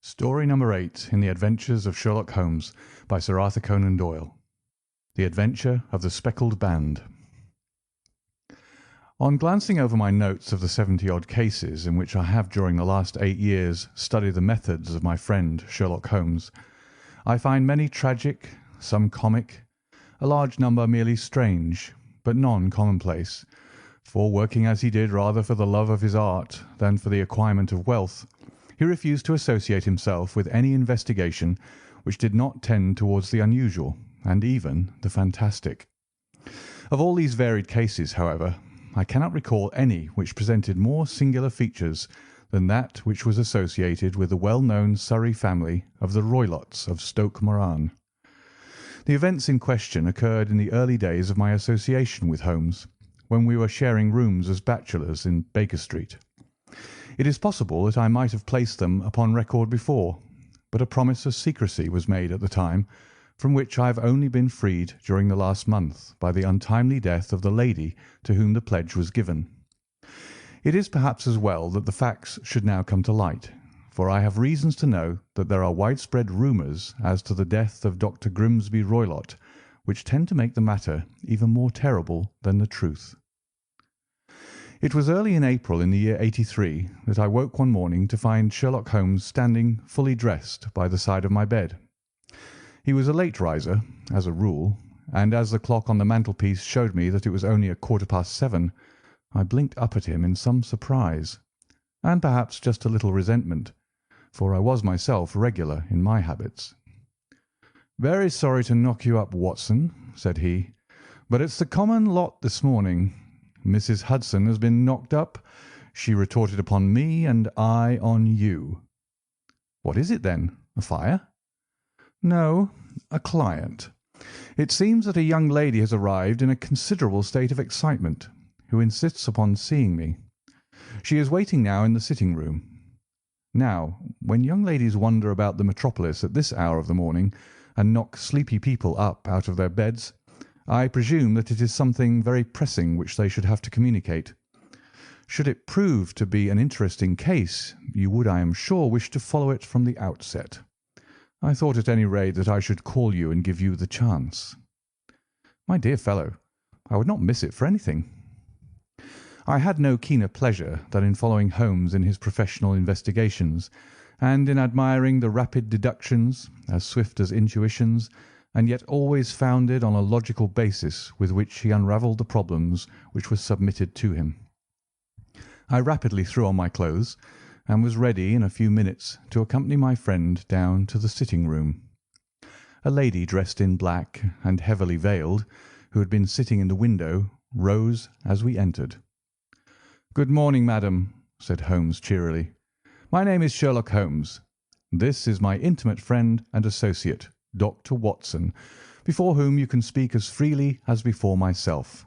Story number 8 in the Adventures of Sherlock Holmes by Sir Arthur Conan Doyle. The Adventure of the Speckled Band. On glancing over my notes of the 70-odd cases in which I have during the last 8 years studied the methods of my friend Sherlock Holmes, I find many tragic, some comic, a large number merely strange, but none commonplace, for working as he did rather for the love of his art than for the acquirement of wealth, he refused to associate himself with any investigation which did not tend towards the unusual and even the fantastic. Of all these varied cases, however, I cannot recall any which presented more singular features than that which was associated with the well-known Surrey family of the Roylotts of Stoke Moran. The events in question occurred in the early days of my association with Holmes, when we were sharing rooms as bachelors in Baker Street. It is possible that I might have placed them upon record before, but a promise of secrecy was made at the time, from which I have only been freed during the last month by the untimely death of the lady to whom the pledge was given. It is perhaps as well that the facts should now come to light, for I have reasons to know that there are widespread rumours as to the death of Dr. Grimesby Roylott, which tend to make the matter even more terrible than the truth. It was early in April in the year '83 that I woke one morning to find Sherlock Holmes standing fully dressed by the side of my bed. He was a late riser, as a rule, and as the clock on the mantelpiece showed me that it was only 7:15, I blinked up at him in some surprise, and perhaps just a little resentment, for I was myself regular in my habits. "Very sorry to knock you up, Watson," said he, "but it's the common lot this morning. Mrs. Hudson has been knocked up. She retorted upon me, and I on you." "What is it, then? A fire?" "No, a client. It seems that a young lady has arrived in a considerable state of excitement, who insists upon seeing me. She is waiting now in the sitting-room. Now, when young ladies wander about the metropolis at this hour of the morning and knock sleepy people up out of their beds, I presume that it is something very pressing which they should have to communicate. Should it prove to be an interesting case, you would, I am sure, wish to follow it from the outset. I thought at any rate that I should call you and give you the chance." "My dear fellow, I would not miss it for anything." I had no keener pleasure than in following Holmes in his professional investigations, and in admiring the rapid deductions, as swift as intuitions, and yet always founded on a logical basis with which he unravelled the problems which were submitted to him. I rapidly threw on my clothes, and was ready in a few minutes to accompany my friend down to the sitting-room. A lady dressed in black and heavily veiled, who had been sitting in the window, rose as we entered. "Good morning, madam," said Holmes cheerily. "My name is Sherlock Holmes. This is my intimate friend and associate, Dr. Watson, before whom you can speak as freely as before myself.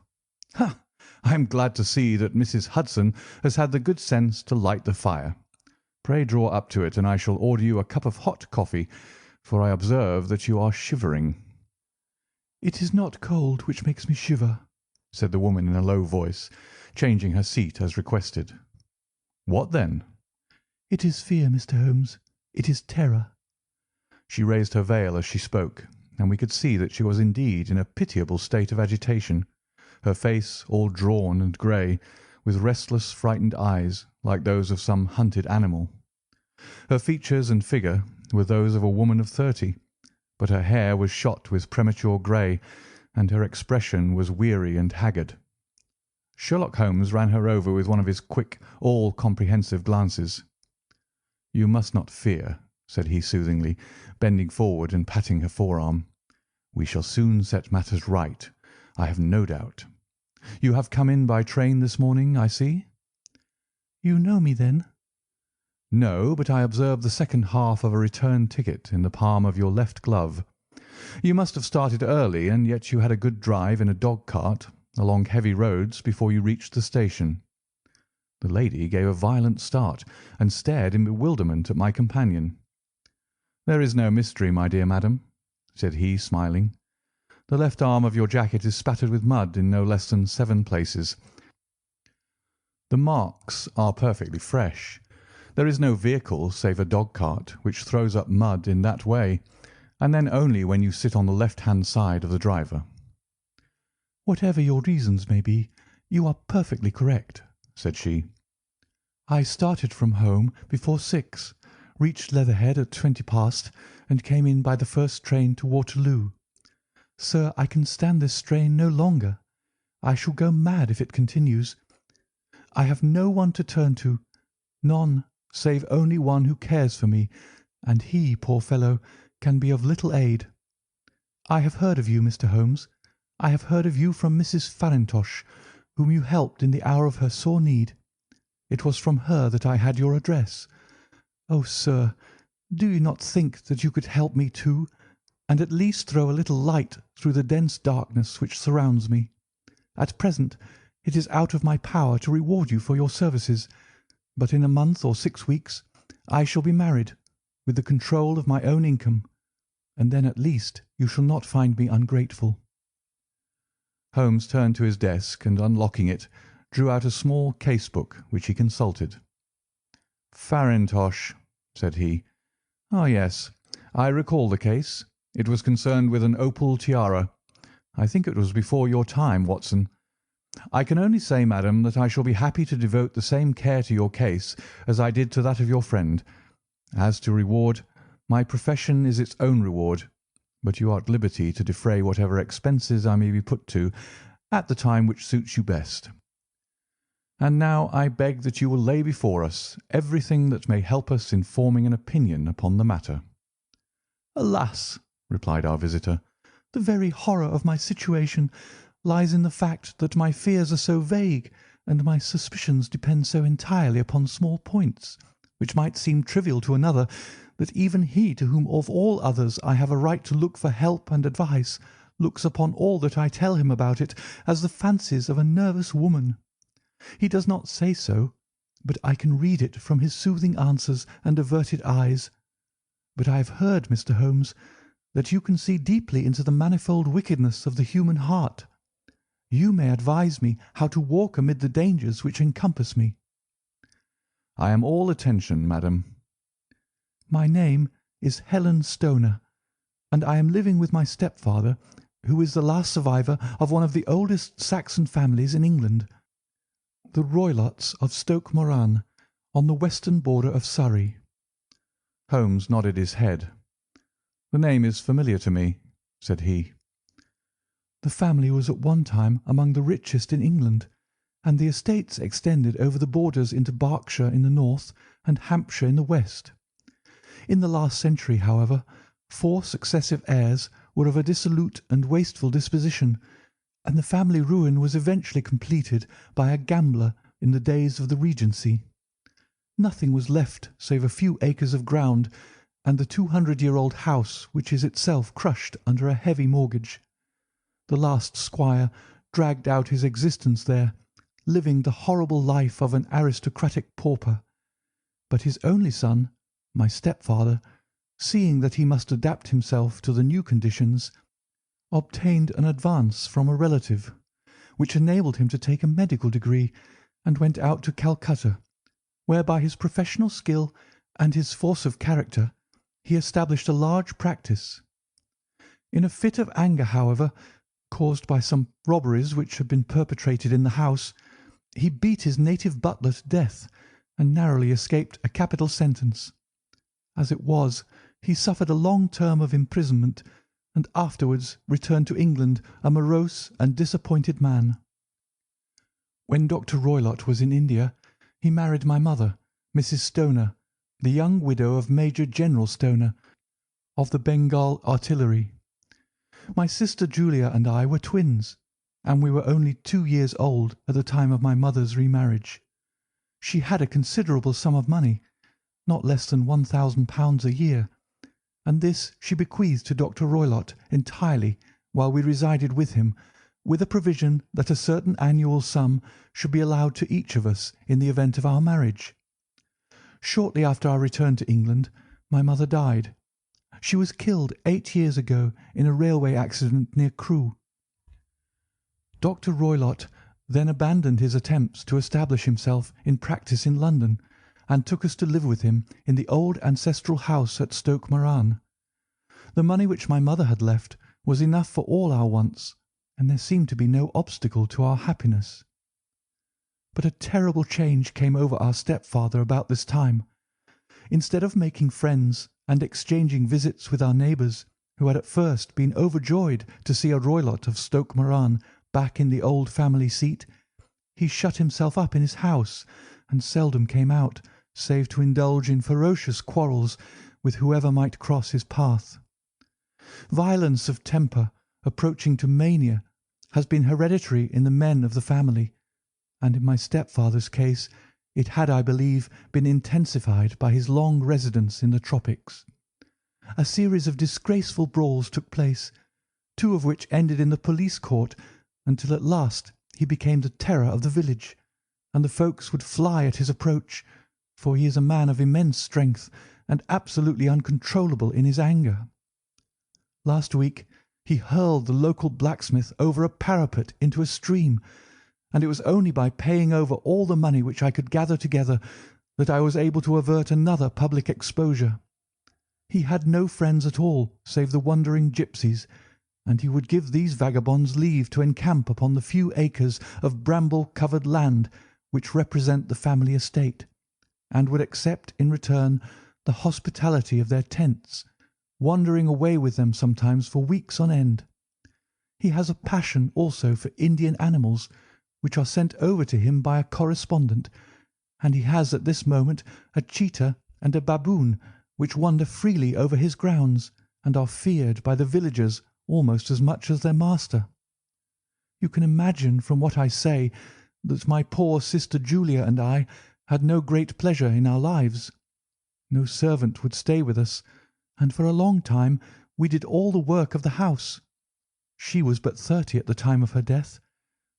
Ha! I am glad to see that Mrs. Hudson has had the good sense to light the fire. Pray draw up to it, and I shall order you a cup of hot coffee, for I observe that you are shivering." "It is not cold which makes me shiver," said the woman in a low voice, changing her seat as requested. "What then?" "It is fear, Mr. Holmes. It is terror." She raised her veil as she spoke, and we could see that she was indeed in a pitiable state of agitation, her face all drawn and grey, with restless, frightened eyes like those of some hunted animal. Her features and figure were those of a woman of 30, but her hair was shot with premature grey, and her expression was weary and haggard. Sherlock Holmes ran her over with one of his quick, all-comprehensive glances. "You must not fear," said he soothingly, bending forward and patting her forearm. "We shall soon set matters right, I have no doubt. You have come in by train this morning, I see?" "You know me, then?" "No, but I observed the second half of a return ticket in the palm of your left glove. You must have started early, and yet you had a good drive in a dog-cart along heavy roads before you reached the station." The lady gave a violent start and stared in bewilderment at my companion. "There is no mystery, my dear madam," said he, smiling. "The left arm of your jacket is spattered with mud in no less than 7 places. The marks are perfectly fresh. There is no vehicle save a dog-cart which throws up mud in that way, and then only when you sit on the left-hand side of the driver." "Whatever your reasons may be, you are perfectly correct," said she. "I started from home before 6, reached Leatherhead at 20 past, and came in by the first train to Waterloo. Sir, I can stand this strain no longer. I shall go mad if it continues. I have no one to turn to, none, save only one who cares for me, and he, poor fellow, can be of little aid. I have heard of you, Mr. Holmes. I have heard of you from Mrs. Farintosh, whom you helped in the hour of her sore need. It was from her that I had your address. Oh, sir, do you not think that you could help me too, and at least throw a little light through the dense darkness which surrounds me? At present it is out of my power to reward you for your services, but in a month or 6 weeks I shall be married, with the control of my own income, and then at least you shall not find me ungrateful." Holmes turned to his desk and, unlocking it, drew out a small case-book which he consulted. "Farintosh," said he. "Ah, yes, I recall the case. It was concerned with an opal tiara. I think it was before your time, Watson. I can only say, madam, that I shall be happy to devote the same care to your case as I did to that of your friend. As to reward, my profession is its own reward, but you are at liberty to defray whatever expenses I may be put to at the time which suits you best. And now I beg that you will lay before us everything that may help us in forming an opinion upon the matter." "Alas!" replied our visitor, "the very horror of my situation lies in the fact that my fears are so vague and my suspicions depend so entirely upon small points, which might seem trivial to another, that even he to whom of all others I have a right to look for help and advice looks upon all that I tell him about it as the fancies of a nervous woman. He does not say so, but I can read it from his soothing answers and averted eyes. But I have heard, Mr. Holmes, that you can see deeply into the manifold wickedness of the human heart. You may advise me how to walk amid the dangers which encompass me." "I am all attention, madam." "My name is Helen Stoner, and I am living with my stepfather, who is the last survivor of one of the oldest Saxon families in England, the Roylotts of Stoke Moran, on the western border of Surrey." Holmes nodded his head. "The name is familiar to me," said he. "The family was at one time among the richest in England, and the estates extended over the borders into Berkshire in the north and Hampshire in the west. In the last century, however, 4 successive heirs were of a dissolute and wasteful disposition, and the family ruin was eventually completed by a gambler in the days of the Regency. Nothing was left save a few acres of ground and the 200-year-old house, which is itself crushed under a heavy mortgage. The last squire dragged out his existence there, living the horrible life of an aristocratic pauper. But his only son, my stepfather, seeing that he must adapt himself to the new conditions, obtained an advance from a relative, which enabled him to take a medical degree, and went out to Calcutta, where by his professional skill and his force of character he established a large practice. In a fit of anger, however, caused by some robberies which had been perpetrated in the house, he beat his native butler to death, and narrowly escaped a capital sentence. As it was, he suffered a long term of imprisonment, and afterwards returned to England a morose and disappointed man. When Dr. Roylott was in India, he married my mother, Mrs. Stoner, the young widow of Major General Stoner, of the Bengal Artillery. My sister Julia and I were twins, and we were only 2 years old at the time of my mother's remarriage. She had a considerable sum of money, not less than £1,000 a year, and this she bequeathed to Dr. Roylott entirely while we resided with him, with a provision that a certain annual sum should be allowed to each of us in the event of our marriage. Shortly after our return to England, my mother died. She was killed 8 years ago in a railway accident near Crewe. Dr. Roylott then abandoned his attempts to establish himself in practice in London, and took us to live with him in the old ancestral house at Stoke Moran. The money which my mother had left was enough for all our wants, and there seemed to be no obstacle to our happiness. But a terrible change came over our stepfather about this time. Instead of making friends and exchanging visits with our neighbours, who had at first been overjoyed to see a Roylott of Stoke Moran back in the old family seat, he shut himself up in his house and seldom came out, save to indulge in ferocious quarrels with whoever might cross his path. Violence of temper, approaching to mania, has been hereditary in the men of the family, and in my stepfather's case it had, I believe, been intensified by his long residence in the tropics. A series of disgraceful brawls took place, 2 of which ended in the police court, until at last he became the terror of the village, and the folks would fly at his approach, for he is a man of immense strength and absolutely uncontrollable in his anger. Last week he hurled the local blacksmith over a parapet into a stream, and it was only by paying over all the money which I could gather together that I was able to avert another public exposure. He had no friends at all save the wandering gipsies, and he would give these vagabonds leave to encamp upon the few acres of bramble-covered land which represent the family estate, and would accept in return the hospitality of their tents, wandering away with them sometimes for weeks on end. He has a passion also for Indian animals, which are sent over to him by a correspondent, and he has at this moment a cheetah and a baboon which wander freely over his grounds, and are feared by the villagers almost as much as their master. You can imagine from what I say that my poor sister Julia and I had no great pleasure in our lives. No servant would stay with us, and for a long time we did all the work of the house. She was but 30 at the time of her death,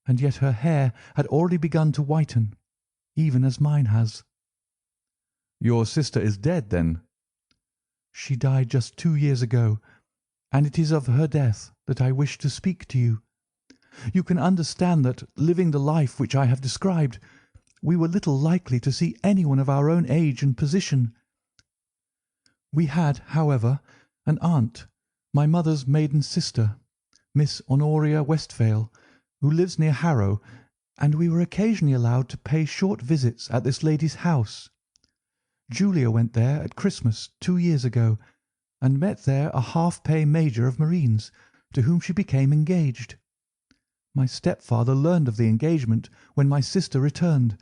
and yet her hair had already begun to whiten, even as mine has." "Your sister is dead, then?" "She died just 2 years ago, and it is of her death that I wish to speak to you. You can understand that, living the life which I have described, we were little likely to see anyone of our own age and position. We had, however, an aunt, my mother's maiden sister, Miss Honoria Westphale, who lives near Harrow, and we were occasionally allowed to pay short visits at this lady's house. Julia went there at Christmas 2 years ago, and met there a half-pay major of marines, to whom she became engaged. My stepfather learned of the engagement when my sister returned,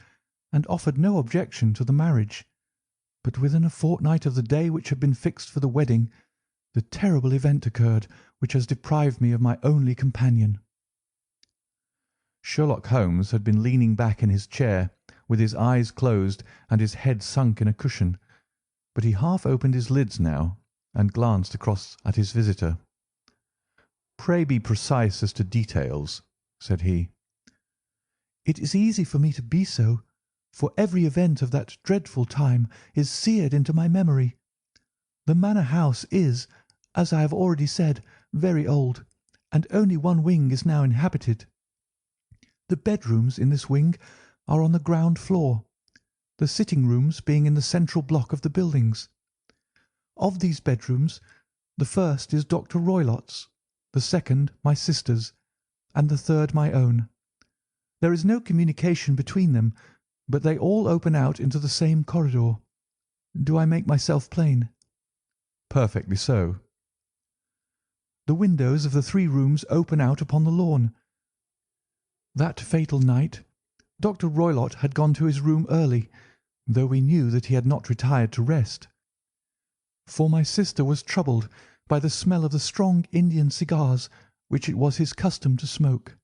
and offered no objection to the marriage, but within a fortnight of the day which had been fixed for the wedding, the terrible event occurred which has deprived me of my only companion." Sherlock Holmes had been leaning back in his chair, with his eyes closed and his head sunk in a cushion, but he half opened his lids now and glanced across at his visitor. "Pray be precise as to details," said he. "It is easy for me to be so, for every event of that dreadful time is seared into my memory. The manor house is, as I have already said, very old, and only one wing is now inhabited. The bedrooms in this wing are on the ground floor, the sitting-rooms being in the central block of the buildings. Of these bedrooms, the first is Dr. Roylott's, the second my sister's, and the third my own. There is no communication between them, but they all open out into the same corridor. Do I make myself plain?" "Perfectly so." "The windows of the 3 rooms open out upon the lawn. That fatal night Dr. Roylott had gone to his room early, though we knew that he had not retired to rest, for my sister was troubled by the smell of the strong Indian cigars which it was his custom to smoke.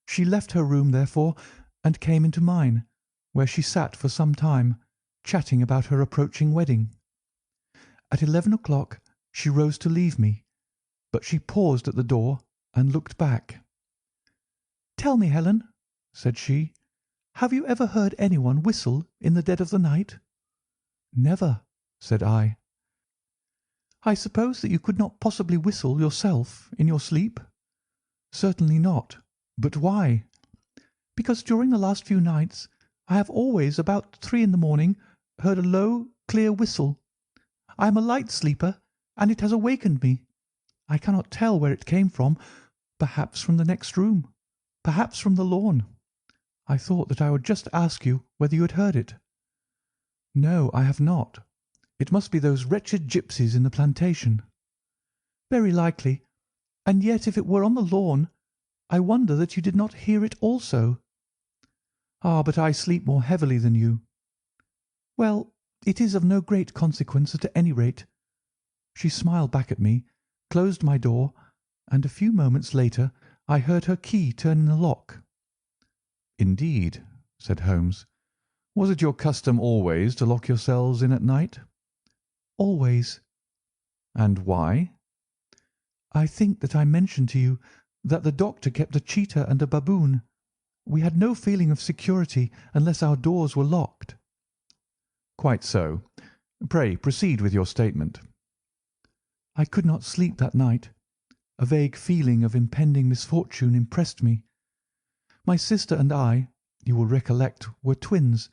She left her room, therefore, and came into mine, where she sat for some time, chatting about her approaching wedding. At 11 o'clock she rose to leave me, but she paused at the door and looked back. "Tell me, Helen," said she, "have you ever heard anyone whistle in the dead of the night?" "Never," said I. "I suppose that you could not possibly whistle yourself in your sleep?" "Certainly not. But why?" "Because during the last few nights I have always, about 3 in the morning, heard a low, clear whistle. I am a light sleeper, and it has awakened me. I cannot tell where it came from, perhaps from the next room, perhaps from the lawn. I thought that I would just ask you whether you had heard it." "No, I have not. It must be those wretched gipsies in the plantation." "Very likely. And yet if it were on the lawn, I wonder that you did not hear it also." "Ah, but I sleep more heavily than you." "Well, it is of no great consequence at any rate." She smiled back at me, closed my door, and a few moments later I heard her key turn in the lock. "Indeed," said Holmes. "Was it your custom always to lock yourselves in at night?" "Always." "And why?" "I think that I mentioned to you that the doctor kept a cheetah and a baboon. We had no feeling of security unless our doors were locked." "Quite so. Pray proceed with your statement." "I could not sleep that night. A vague feeling of impending misfortune impressed me. My sister and I, you will recollect, were twins,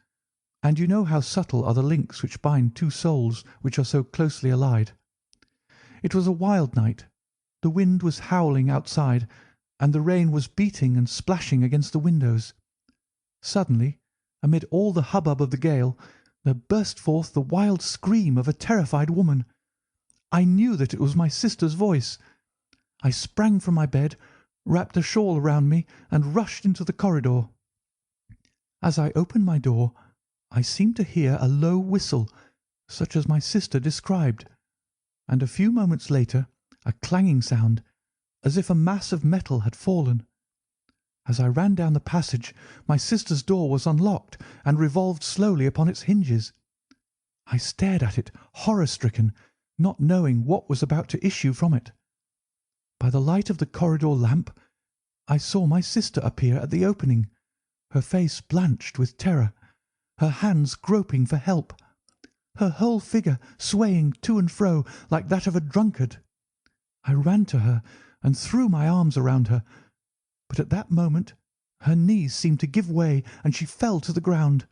and you know how subtle are the links which bind two souls which are so closely allied. It was a wild night. The wind was howling outside, and the rain was beating and splashing against the windows. Suddenly, amid all the hubbub of the gale, there burst forth the wild scream of a terrified woman. I knew that it was my sister's voice. I sprang from my bed, wrapped a shawl around me, and rushed into the corridor. As I opened my door, I seemed to hear a low whistle, such as my sister described, and a few moments later a clanging sound, as if a mass of metal had fallen. As I ran down the passage, my sister's door was unlocked and revolved slowly upon its hinges. I stared at it, horror-stricken, not knowing what was about to issue from it. By the light of the corridor lamp, I saw my sister appear at the opening, her face blanched with terror, her hands groping for help, her whole figure swaying to and fro like that of a drunkard. I ran to her and threw my arms around her, but at that moment her knees seemed to give way and she fell to the ground.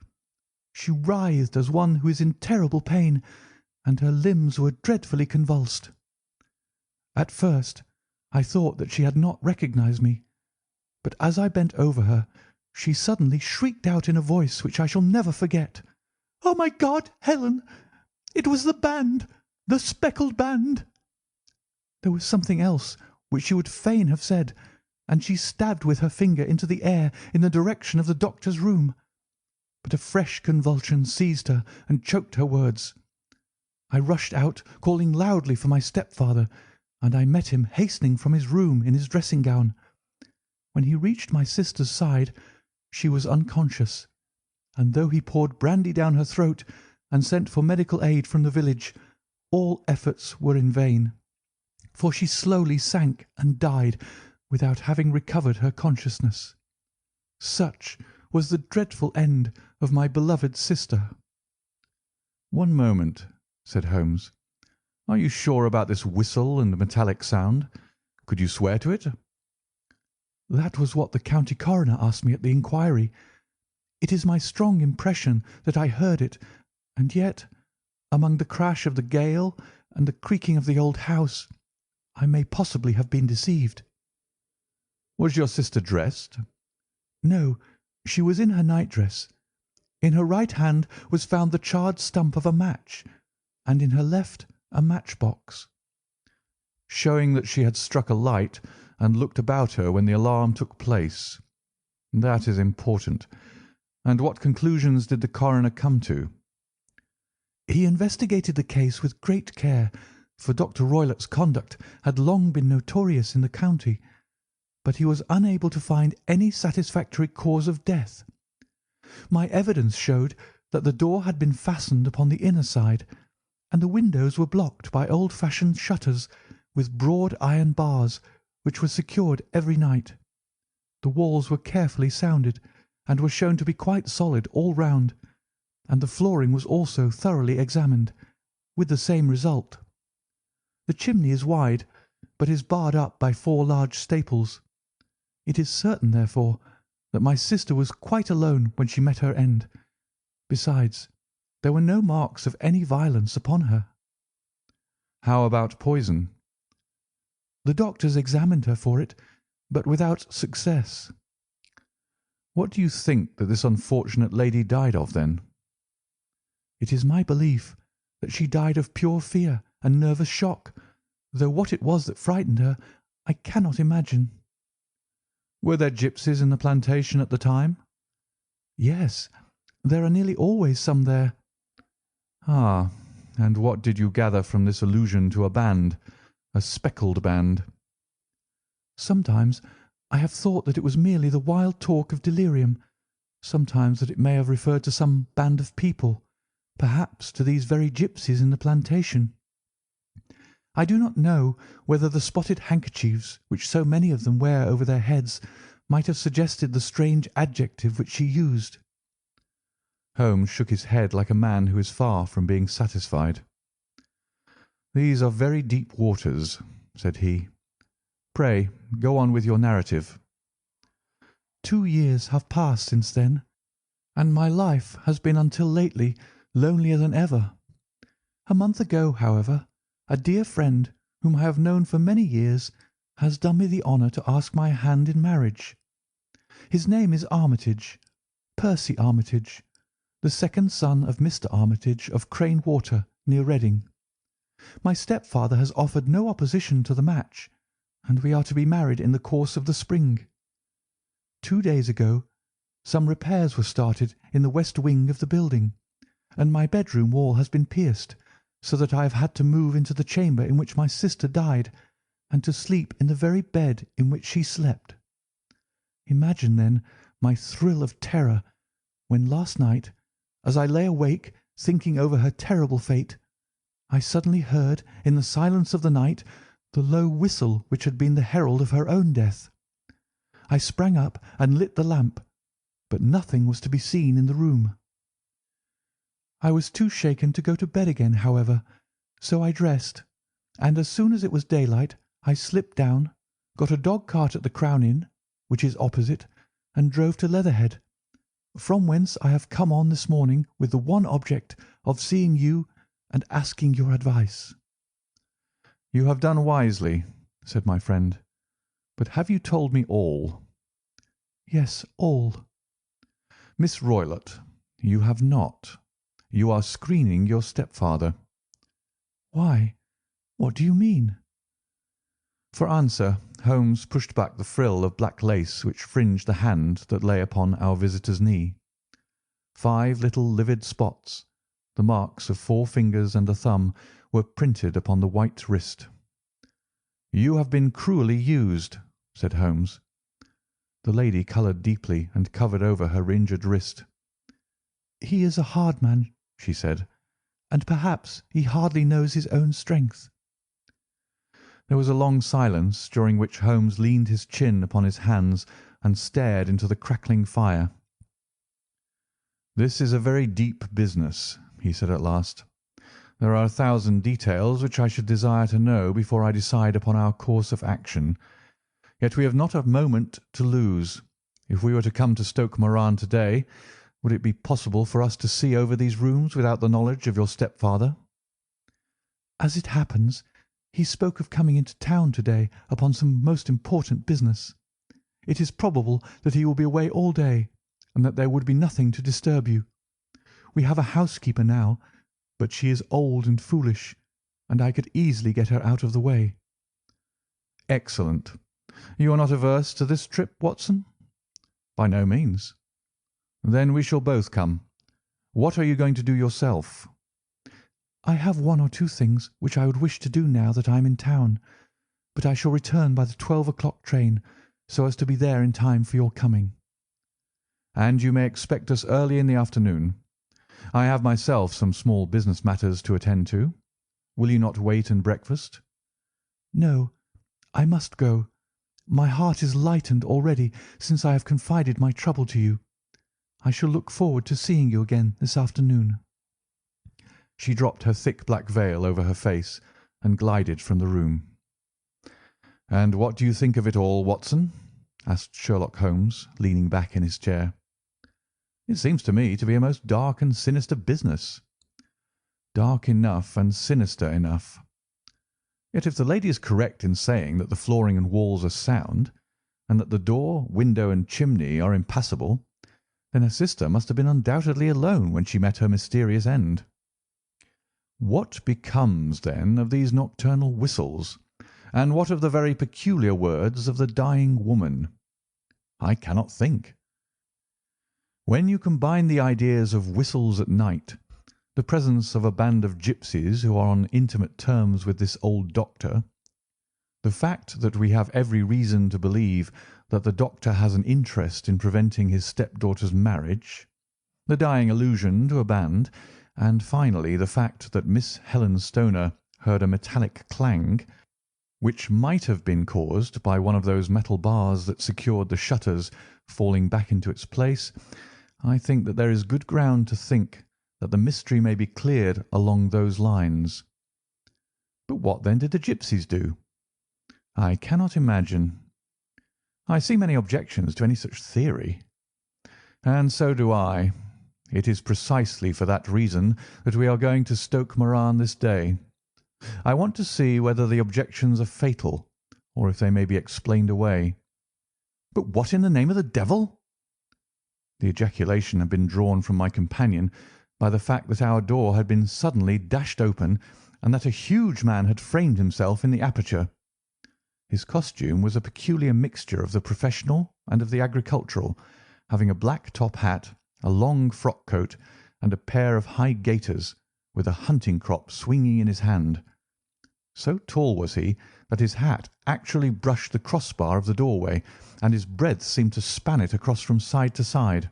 She writhed as one who is in terrible pain, and her limbs were dreadfully convulsed. At first I thought that she had not recognised me, but as I bent over her she suddenly shrieked out in a voice which I shall never forget, "Oh, my God, Helen! It was the band, the speckled band!" There was something else which she would fain have said, and she stabbed with her finger into the air in the direction of the doctor's room. But a fresh convulsion seized her and choked her words. I rushed out, calling loudly for my stepfather, and I met him hastening from his room in his dressing gown. When he reached my sister's side, she was unconscious, and though he poured brandy down her throat and sent for medical aid from the village, all efforts were in vain, for she slowly sank and died without having recovered her consciousness. Such was the dreadful end of my beloved sister. "One moment," said Holmes. "Are you sure about this whistle and metallic sound? Could you swear to it?" "That was what the county coroner asked me at the inquiry. It is my strong impression that I heard it, and yet, among the crash of the gale and the creaking of the old house, I may possibly have been deceived." "Was your sister dressed?" "No, she was in her nightdress. In her right hand was found the charred stump of a match, and in her left a matchbox." "Showing that she had struck a light and looked about her when the alarm took place. That is important. And what conclusions did the coroner come to?" "He investigated the case with great care, for Dr. Roylott's conduct had long been notorious in the county, but he was unable to find any satisfactory cause of death. My evidence showed that the door had been fastened upon the inner side, and the windows were blocked by old-fashioned shutters with broad iron bars, which were secured every night. The walls were carefully sounded, and were shown to be quite solid all round, and the flooring was also thoroughly examined, with the same result. The chimney is wide, but is barred up by 4 large staples. It is certain, therefore, that my sister was quite alone when she met her end. Besides, There were no marks of any violence upon her. How about poison? The doctors examined her for it, but without success. What do you think that this unfortunate lady died of, then? It is my belief that she died of pure fear and nervous shock, though what it was that frightened her I cannot imagine. Were there gipsies in the plantation at the time? Yes, there are nearly always some there. Ah, and what did you gather from this allusion to a band, a speckled band? Sometimes I have thought that it was merely the wild talk of delirium, sometimes that it may have referred to some band of people, perhaps to these very gipsies in the plantation. I do not know whether the spotted handkerchiefs which so many of them wear over their heads might have suggested the strange adjective which she used. Holmes shook his head like a man who is far from being satisfied. "These are very deep waters," said he. "Pray go on with your narrative." 2 years have passed since then, and my life has been until lately lonelier than ever. A month ago, however, a dear friend whom I have known for many years has done me the honour to ask my hand in marriage. His name is Armitage, Percy Armitage, the second son of Mr. Armitage of Crane Water, near Reading. My stepfather has offered no opposition to the match, and we are to be married in the course of the spring. 2 days ago some repairs were started in the west wing of the building, and my bedroom wall has been pierced, so that I have had to move into the chamber in which my sister died, and to sleep in the very bed in which she slept. Imagine, then, my thrill of terror when last night, as I lay awake thinking over her terrible fate, I suddenly heard in the silence of the night the low whistle which had been the herald of her own death. I sprang up and lit the lamp, but nothing was to be seen in the room. I was too shaken to go to bed again, however, so I dressed, and as soon as it was daylight I slipped down, got a dog-cart at the Crown Inn, which is opposite, and drove to Leatherhead, from whence I have come on this morning with the one object of seeing you and asking your advice." "You have done wisely," said my friend. "But have you told me all?" "Yes, all." "Miss Roylott, you have not. You are screening your stepfather." "Why? What do you mean?" For answer, Holmes pushed back the frill of black lace which fringed the hand that lay upon our visitor's knee. 5 little livid spots, the marks of 4 fingers and a thumb, were printed upon the white wrist. "You have been cruelly used," said Holmes. The lady coloured deeply and covered over her injured wrist. "He is a hard man," she said, "and perhaps he hardly knows his own strength." There was a long silence, during which Holmes leaned his chin upon his hands and stared into the crackling fire. "This is a very deep business," he said at last. "There are 1,000 details which I should desire to know before I decide upon our course of action. Yet we have not a moment to lose. If we were to come to Stoke Moran to-day, would it be possible for us to see over these rooms without the knowledge of your stepfather?" "As it happens, he spoke of coming into town to-day upon some most important business. It is probable that he will be away all day, and that there would be nothing to disturb you. We have a housekeeper now, but she is old and foolish, and I could easily get her out of the way." "Excellent. You are not averse to this trip, Watson?" "By no means." "Then we shall both come. What are you going to do yourself?" "I have 1 or 2 things which I would wish to do now that I am in town, but I shall return by the 12 o'clock train, so as to be there in time for your coming." "And you may expect us early in the afternoon. I have myself some small business matters to attend to. Will you not wait and breakfast?" "No, I must go. My heart is lightened already since I have confided my trouble to you. I shall look forward to seeing you again this afternoon." She dropped her thick black veil over her face and glided from the room. "And what do you think of it all, Watson?" asked Sherlock Holmes, leaning back in his chair. "It seems to me to be a most dark and sinister business," Dark enough and sinister enough. Yet if the lady is correct in saying that the flooring and walls are sound, and that the door, window, and chimney are impassable, then her sister must have been undoubtedly alone when she met her mysterious end. What becomes, then, of these nocturnal whistles, and what of the very peculiar words of the dying woman? I cannot think. When you combine the ideas of whistles at night, the presence of a band of gipsies who are on intimate terms with this old doctor, the fact that we have every reason to believe that the doctor has an interest in preventing his stepdaughter's marriage, the dying allusion to a band, and finally the fact that Miss Helen Stoner heard a metallic clang, which might have been caused by one of those metal bars that secured the shutters falling back into its place, I think that there is good ground to think that the mystery may be cleared along those lines. But what then did the gipsies do? I cannot imagine. I see many objections to any such theory. And so do I. It is precisely for that reason that we are going to Stoke Moran this day. I want to see whether the objections are fatal, or if they may be explained away. But what in the name of the devil? The ejaculation had been drawn from my companion by the fact that our door had been suddenly dashed open and that a huge man had framed himself in the aperture. His costume was a peculiar mixture of the professional and of the agricultural, having a black top hat, a long frock coat, and a pair of high gaiters, with a hunting crop swinging in his hand. So tall was he that his hat actually brushed the crossbar of the doorway, and his breadth seemed to span it across from side to side.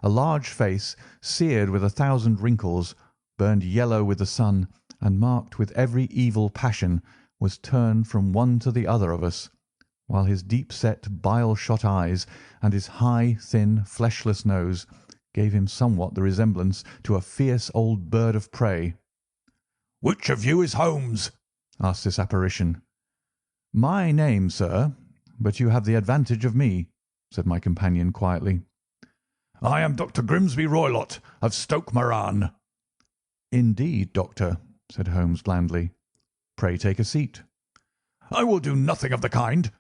A large face, seared with 1,000 wrinkles, burned yellow with the sun, and marked with every evil passion, was turned from one to the other of us, while his deep-set, bile-shot eyes and his high, thin, fleshless nose gave him somewhat the resemblance to a fierce old bird of prey. "Which of you is Holmes?" asked this apparition. "My name, sir, but you have the advantage of me," said my companion quietly. "I am Dr. Grimsby Roylott, of Stoke Moran." "Indeed, doctor," said Holmes blandly. "Pray take a seat." "I will do nothing of the kind.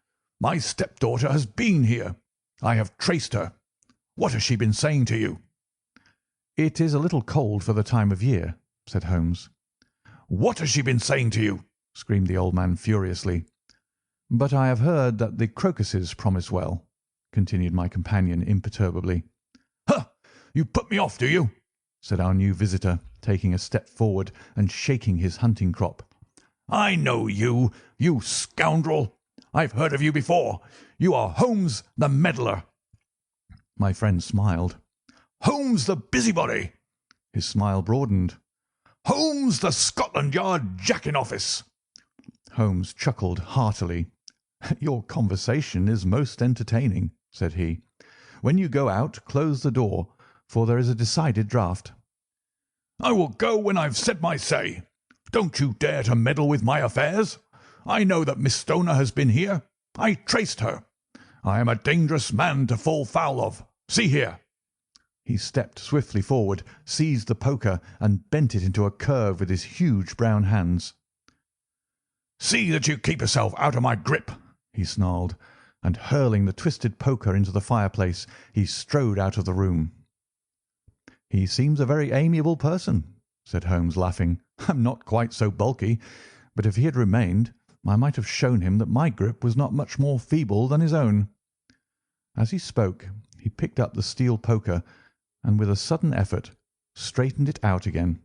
My stepdaughter has been here. I have traced her. What has she been saying to you?" "It is a little cold for the time of year," said Holmes. "What has she been saying to you?" screamed the old man furiously. "But I have heard that the crocuses promise well," continued my companion imperturbably. "Ha! You put me off, do you?" said our new visitor, taking a step forward and shaking his hunting crop. "I know you, you scoundrel. I've heard of you before. You are Holmes the meddler." My friend smiled. "Holmes the busybody." His smile broadened. "Holmes the Scotland Yard Jack-in-Office." Holmes chuckled heartily. "Your conversation is most entertaining," said he. "When you go out, close the door, for there is a decided draught." "I will go when I've said my say. Don't you dare to meddle with my affairs. I know that Miss Stoner has been here. I traced her. I am a dangerous man to fall foul of. See here." He stepped swiftly forward, seized the poker, and bent it into a curve with his huge brown hands. "See that you keep yourself out of my grip," he snarled, and hurling the twisted poker into the fireplace, he strode out of the room. "He seems a very amiable person," said Holmes, laughing. "I'm not quite so bulky, but if he had remained, I might have shown him that my grip was not much more feeble than his own." As he spoke, he picked up the steel poker, and with a sudden effort straightened it out again.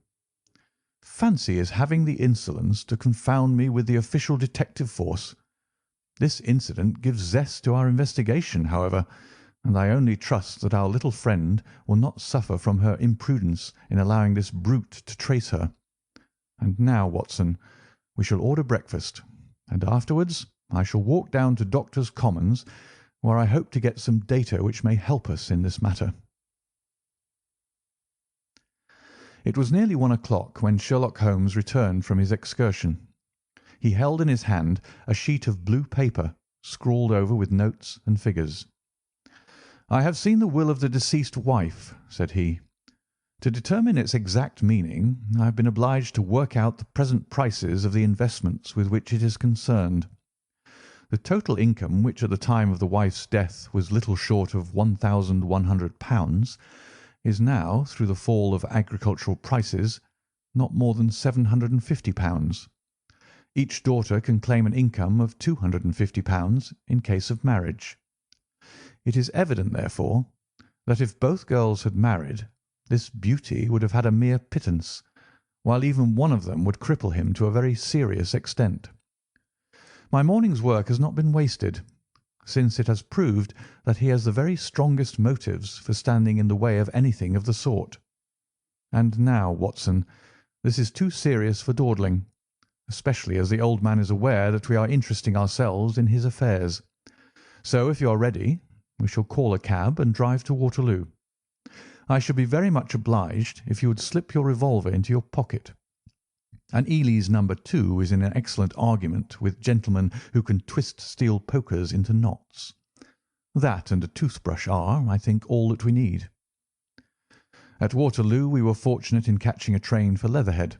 Fancy his having the insolence to confound me with the official detective force. This incident gives zest to our investigation, however, and I only trust that our little friend will not suffer from her imprudence in allowing this brute to trace her. And now, Watson, we shall order breakfast, and afterwards I shall walk down to Doctors' Commons, where I hope to get some data which may help us in this matter. It was nearly 1 o'clock when Sherlock Holmes returned from his excursion. He held in his hand a sheet of blue paper, scrawled over with notes and figures. "I have seen the will of the deceased wife," said he. To determine its exact meaning, I have been obliged to work out the present prices of the investments with which it is concerned. The total income, which at the time of the wife's death was little short of £1,100, is now, through the fall of agricultural prices, not more than £750. Each daughter can claim an income of £250 in case of marriage. It is evident, therefore, that if both girls had married, this beauty would have had a mere pittance, while even one of them would cripple him to a very serious extent. My morning's work has not been wasted, since it has proved that he has the very strongest motives for standing in the way of anything of the sort. And now, Watson, this is too serious for dawdling, especially as the old man is aware that we are interesting ourselves in his affairs. So, if you are ready, we shall call a cab and drive to Waterloo. I should be very much obliged if you would slip your revolver into your pocket. An Ely's No. 2 is in an excellent argument with gentlemen who can twist steel pokers into knots. That and a toothbrush are, I think, all that we need. At Waterloo we were fortunate in catching a train for Leatherhead,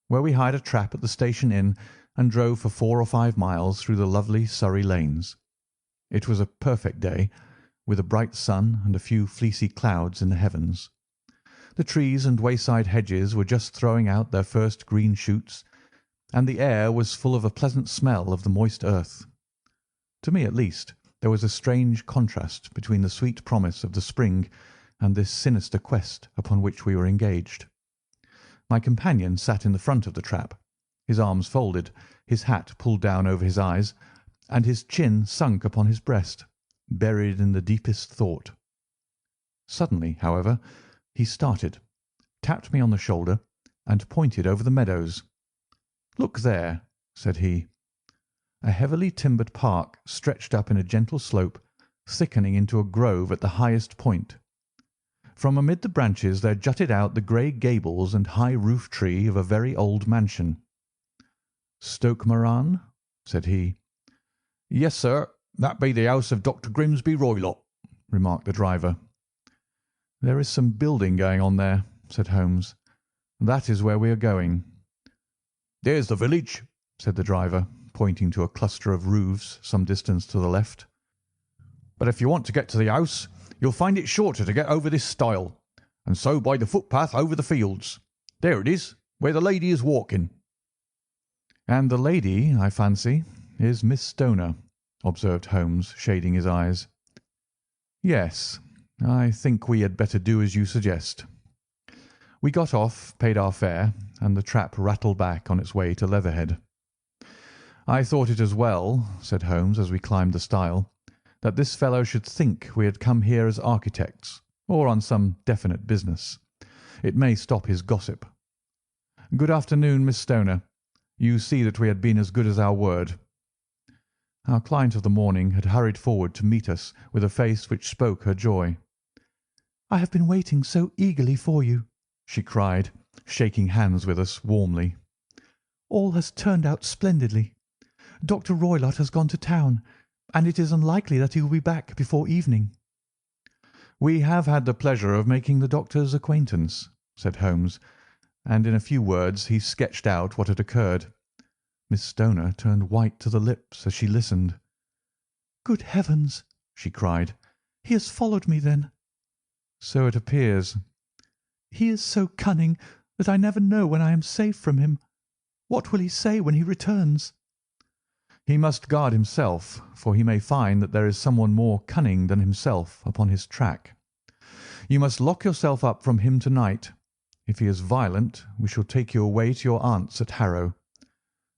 where we hired a trap at the station inn and drove for 4 or 5 miles through the lovely Surrey lanes. It was a perfect day, with a bright sun and a few fleecy clouds in the heavens. The trees and wayside hedges were just throwing out their first green shoots, and the air was full of a pleasant smell of the moist earth. To me, at least, there was a strange contrast between the sweet promise of the spring and this sinister quest upon which we were engaged. My companion sat in the front of the trap, his arms folded, his hat pulled down over his eyes, and his chin sunk upon his breast, buried in the deepest thought. Suddenly, however, he started, tapped me on the shoulder, and pointed over the meadows. "Look there," said he. A heavily timbered park stretched up in a gentle slope, thickening into a grove at the highest point. From amid the branches there jutted out the grey gables and high roof tree of a very old mansion. "Stoke Moran?" said he. "Yes, sir. That be the house of Dr. Grimsby Roylott," remarked the driver. "There is some building going on there," said Holmes. "That is where we are going." "There's the village," said the driver, pointing to a cluster of roofs some distance to the left. "But if you want to get to the house, you'll find it shorter to get over this stile, and so by the footpath over the fields. There it is, where the lady is walking." "And the lady, I fancy, is Miss Stoner," observed Holmes, shading his eyes. "Yes, I think we had better do as you suggest." We got off, paid our fare, and the trap rattled back on its way to Leatherhead. "I thought it as well," said Holmes as we climbed the stile, "that this fellow should think we had come here as architects or on some definite business. It may stop his gossip. Good afternoon, Miss Stoner. You see that we had been as good as our word." Our client of the morning had hurried forward to meet us with a face which spoke her joy. "I have been waiting so eagerly for you," she cried, shaking hands with us warmly. "All has turned out splendidly. Dr. Roylott has gone to town, and it is unlikely that he will be back before evening." "We have had the pleasure of making the doctor's acquaintance," said Holmes, and in a few words he sketched out what had occurred. Miss Stoner turned white to the lips as she listened. "Good heavens!" she cried. "He has followed me, then?" "So it appears." "He is so cunning that I never know when I am safe from him. What will he say when he returns?" "He must guard himself, for he may find that there is someone more cunning than himself upon his track. You must lock yourself up from him to-night. If he is violent, we shall take you away to your aunt's at Harrow.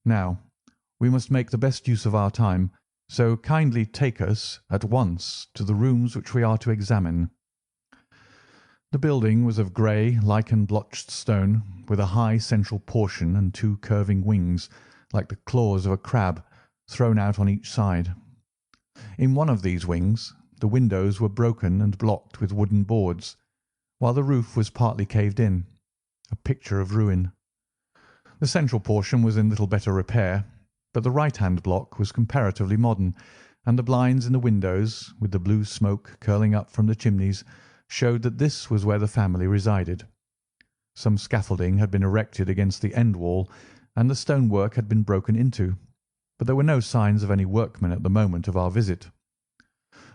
Now, we must make the best use of our time, so kindly take us at once to the rooms which we are to examine." The building was of grey, lichen-blotched stone, with a high central portion and 2 curving wings, like the claws of a crab, thrown out on each side. In one of these wings the windows were broken and blocked with wooden boards, while the roof was partly caved in, a picture of ruin. The central portion was in little better repair, but the right-hand block was comparatively modern, and the blinds in the windows, with the blue smoke curling up from the chimneys, showed that this was where the family resided. Some scaffolding had been erected against the end wall, and the stonework had been broken into, but there were no signs of any workmen at the moment of our visit.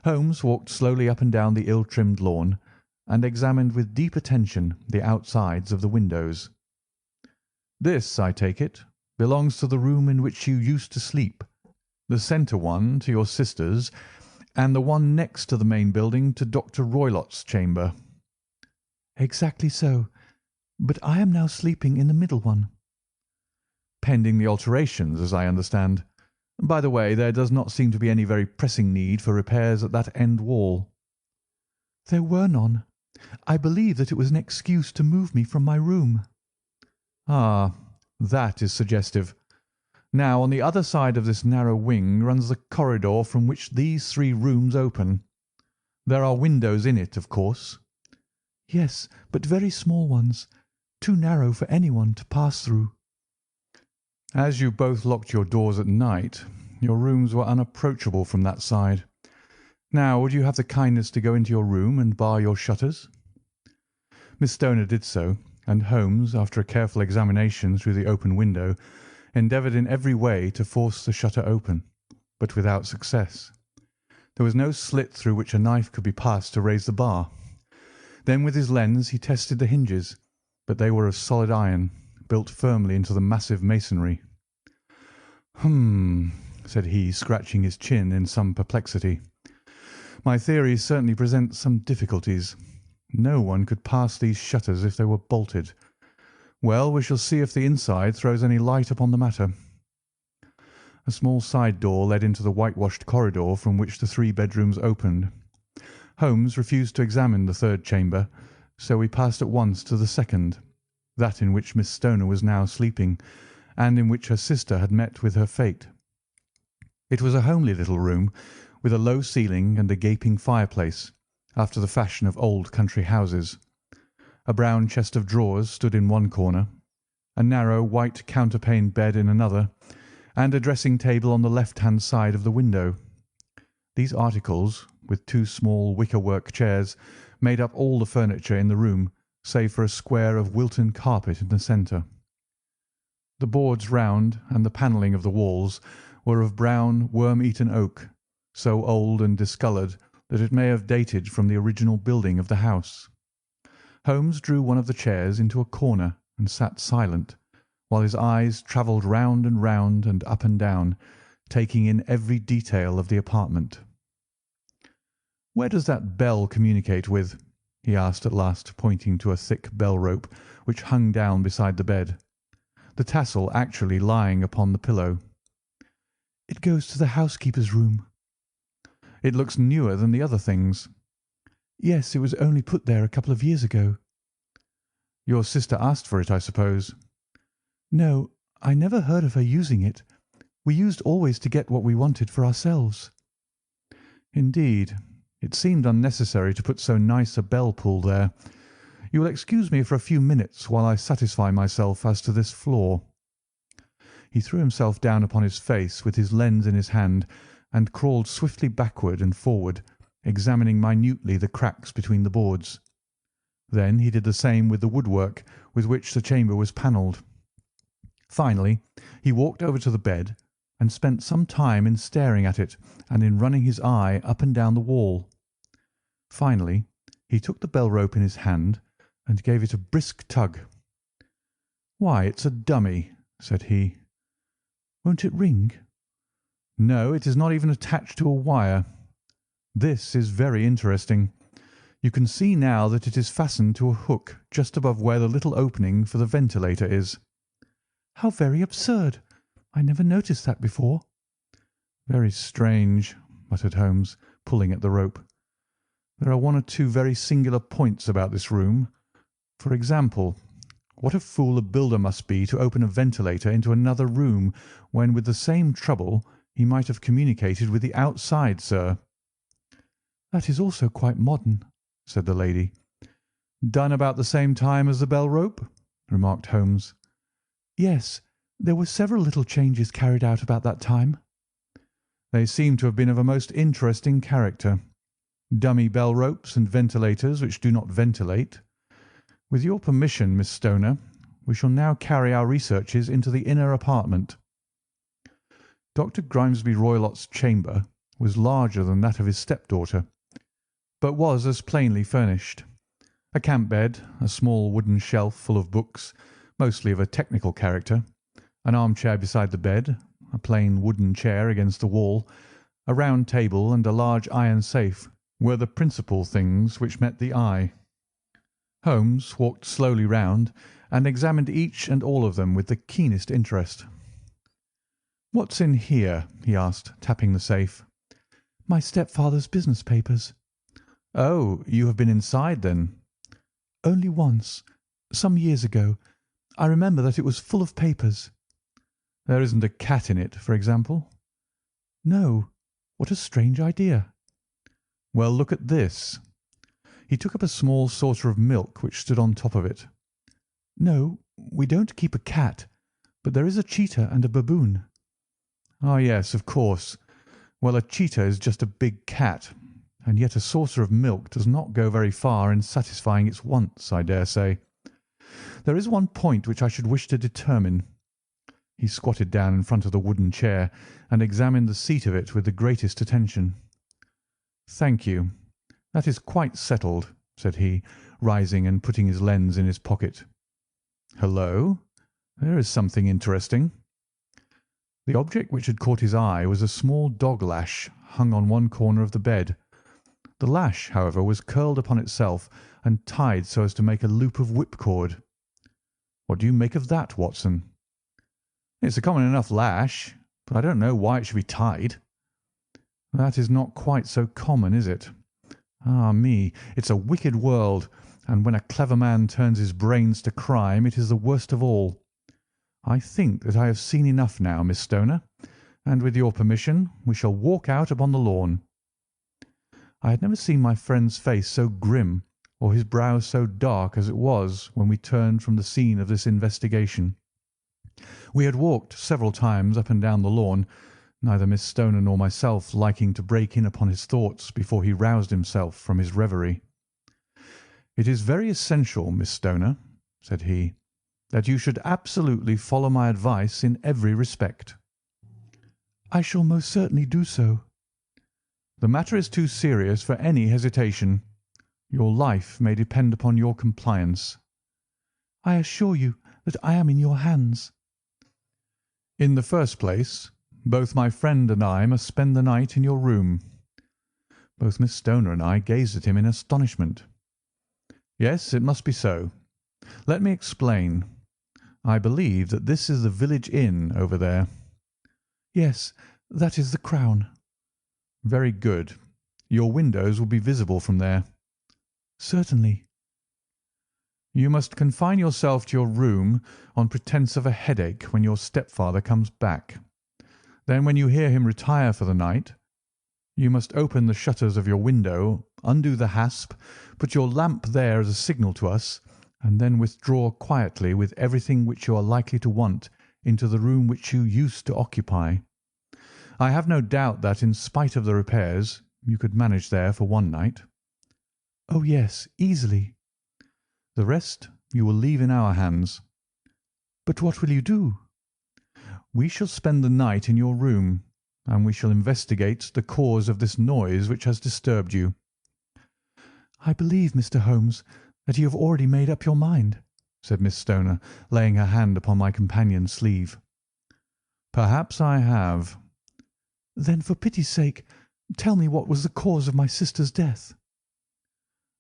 Holmes walked slowly up and down the ill-trimmed lawn, and examined with deep attention the outsides of the windows. "This, I take it, belongs to the room in which you used to sleep, the centre one to your sister's, and the one next to the main building to Dr. Roylott's chamber." "Exactly so, but I am now sleeping in the middle one." "Pending the alterations, as I understand. By the way, there does not seem to be any very pressing need for repairs at that end wall." "There were none. I believe that it was an excuse to move me from my room." "Ah, that is suggestive. Now, on the other side of this narrow wing runs the corridor from which these 3 rooms open. There are windows in it, of course?" "Yes, but very small ones, too narrow for anyone to pass through." "As you both locked your doors at night, your rooms were unapproachable from that side. Now, would you have the kindness to go into your room and bar your shutters?" Miss Stoner did so, and Holmes, after a careful examination through the open window, endeavoured in every way to force the shutter open, but without success. There was no slit through which a knife could be passed to raise the bar. Then with his lens he tested the hinges, but they were of solid iron, built firmly into the massive masonry. "Hum," said he, scratching his chin in some perplexity. "My theory certainly presents some difficulties. No one could pass these shutters if they were bolted. Well, we shall see if the inside throws any light upon the matter." A small side door led into the whitewashed corridor from which the 3 bedrooms opened. Holmes refused to examine the 3rd chamber, so we passed at once to the 2nd, that in which Miss Stoner was now sleeping, and in which her sister had met with her fate. It was a homely little room, with a low ceiling and a gaping fireplace, after the fashion of old country houses. A brown chest of drawers stood in one corner, a narrow white counterpaned bed in another, and a dressing-table on the left-hand side of the window. These articles, with 2 small wicker-work chairs, made up all the furniture in the room, save for a square of Wilton carpet in the centre. The boards round and the panelling of the walls were of brown, worm-eaten oak, so old and discoloured that it may have dated from the original building of the house. Holmes drew one of the chairs into a corner and sat silent, while his eyes travelled round and up and down, taking in every detail of the apartment. "Where does that bell communicate with?" he asked at last, pointing to a thick bell rope which hung down beside the bed, the tassel actually lying upon the pillow. "It goes to the housekeeper's room." "It looks newer than the other things." "Yes, it was only put there a couple of years ago." "Your sister asked for it, I suppose?" "No, I never heard of her using it. We used always to get what we wanted for ourselves." "Indeed. It seemed unnecessary to put so nice a bell-pull there. You will excuse me for a few minutes while I satisfy myself as to this floor." He threw himself down upon his face with his lens in his hand and crawled swiftly backward and forward, examining minutely the cracks between the boards. Then he did the same with the woodwork with which the chamber was panelled. Finally, he walked over to the bed and spent some time in staring at it and in running his eye up and down the wall. Finally, he took the bell-rope in his hand and gave it a brisk tug. "Why, it's a dummy," said he. "Won't it ring?" "No, it is not even attached to a wire. This is very interesting. You can see now that it is fastened to a hook just above where the little opening for the ventilator is." "How very absurd! I never noticed that before." "Very strange," muttered Holmes, pulling at the rope. "There are 1 or 2 very singular points about this room. For example, what a fool a builder must be to open a ventilator into another room when with the same trouble he might have communicated with the outside, sir." "That is also quite modern," said the lady. "Done about the same time as the bell-rope?" remarked Holmes. "Yes, there were several little changes carried out about that time." "They seem to have been of a most interesting character. Dummy bell-ropes and ventilators which do not ventilate. With your permission, Miss Stoner, we shall now carry our researches into the inner apartment." Dr. Grimesby Roylott's chamber was larger than that of his stepdaughter, but was as plainly furnished. A camp bed, a small wooden shelf full of books, mostly of a technical character, an armchair beside the bed, a plain wooden chair against the wall, a round table, and a large iron safe were the principal things which met the eye. Holmes walked slowly round and examined each and all of them with the keenest interest. "What's in here?" he asked, tapping the safe. "My stepfather's business papers." "Oh, you have been inside, then?" "Only once, some years ago. I remember that it was full of papers." "There isn't a cat in it, for example?" "No. What a strange idea." "Well, look at this." He took up a small saucer of milk which stood on top of it. "No, we don't keep a cat, but there is a cheetah and a baboon." "Ah, yes, of course. Well, a cheetah is just a big cat, and yet a saucer of milk does not go very far in satisfying its wants, I dare say. There is one point which I should wish to determine." He squatted down in front of the wooden chair and examined the seat of it with the greatest attention. "Thank you. That is quite settled," said he, rising and putting his lens in his pocket. "Hullo! There is something interesting." The object which had caught his eye was a small dog lash hung on one corner of the bed. The lash, however, was curled upon itself and tied so as to make a loop of whipcord. "What do you make of that, Watson?" "It's a common enough lash, but I don't know why it should be tied." "That is not quite so common, is it? Ah me, it's a wicked world, and when a clever man turns his brains to crime it is the worst of all. I think that I have seen enough now, Miss Stoner, and with your permission we shall walk out upon the lawn." I had never seen my friend's face so grim or his brow so dark as it was when we turned from the scene of this investigation. We had walked several times up and down the lawn, neither Miss Stoner nor myself liking to break in upon his thoughts before he roused himself from his reverie. "It is very essential, Miss Stoner," said he, "that you should absolutely follow my advice in every respect." "I shall most certainly do so." "The matter is too serious for any hesitation. Your life may depend upon your compliance." "I assure you that I am in your hands." "In the first place, both my friend and I must spend the night in your room." Both Miss Stoner and I gazed at him in astonishment. "Yes, it must be so. Let me explain. I believe that this is the village inn over there." "Yes, that is the Crown." "Very good. Your windows will be visible from there." "Certainly." "You must confine yourself to your room on pretence of a headache when your stepfather comes back. Then when you hear him retire for the night, you must open the shutters of your window, undo the hasp, put your lamp there as a signal to us, and then withdraw quietly with everything which you are likely to want into the room which you used to occupy. I have no doubt that, in spite of the repairs, you could manage there for one night." "Oh, yes, easily." "The rest you will leave in our hands." "But what will you do?" "We shall spend the night in your room, and we shall investigate the cause of this noise which has disturbed you." "I believe, Mr. Holmes, that you have already made up your mind," said Miss Stoner, laying her hand upon my companion's sleeve. "Perhaps I have." "Then, for pity's sake, tell me what was the cause of my sister's death."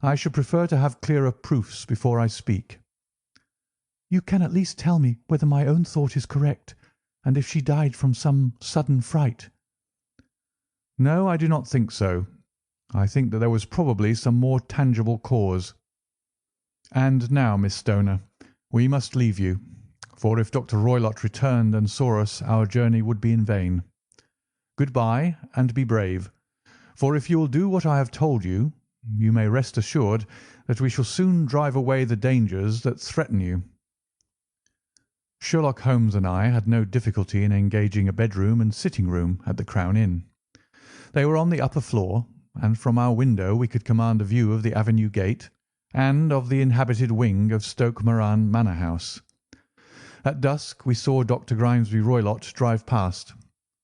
"I should prefer to have clearer proofs before I speak." "You can at least tell me whether my own thought is correct, and if she died from some sudden fright." "No, I do not think so. I think that there was probably some more tangible cause. And now, Miss Stoner, we must leave you, for if Dr. Roylott returned and saw us our journey would be in vain. Good-bye, and be brave, for if you will do what I have told you, you may rest assured that we shall soon drive away the dangers that threaten you." Sherlock Holmes and I had no difficulty in engaging a bedroom and sitting-room at the Crown Inn. They were on the upper floor, and from our window we could command a view of the avenue gate and of the inhabited wing of Stoke Moran manor house. At dusk we saw Dr. Grimesby Roylott drive past,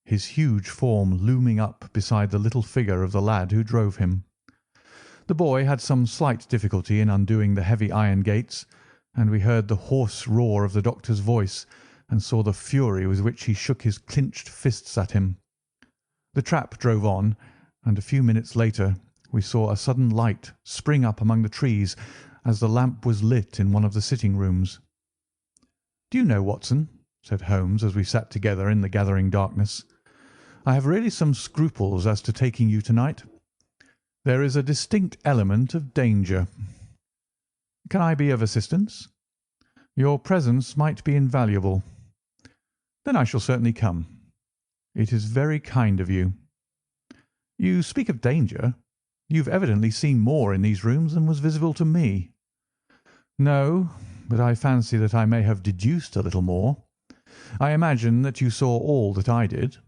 his huge form looming up beside the little figure of the lad who drove him. The boy had some slight difficulty in undoing the heavy iron gates, and we heard the hoarse roar of the doctor's voice and saw the fury with which he shook his clinched fists at him. The trap drove on, and a few minutes later we saw a sudden light spring up among the trees as the lamp was lit in one of the sitting rooms. "Do you know, Watson," said Holmes as we sat together in the gathering darkness, "I have really some scruples as to taking you to-night. There is a distinct element of danger. Can I be of assistance? Your presence might be invaluable. Then I shall certainly come. It is very kind of you. You speak of danger. You've evidently seen more in these rooms than was visible to me." "No, but I fancy that I may have deduced a little more. I imagine that you saw all that I did."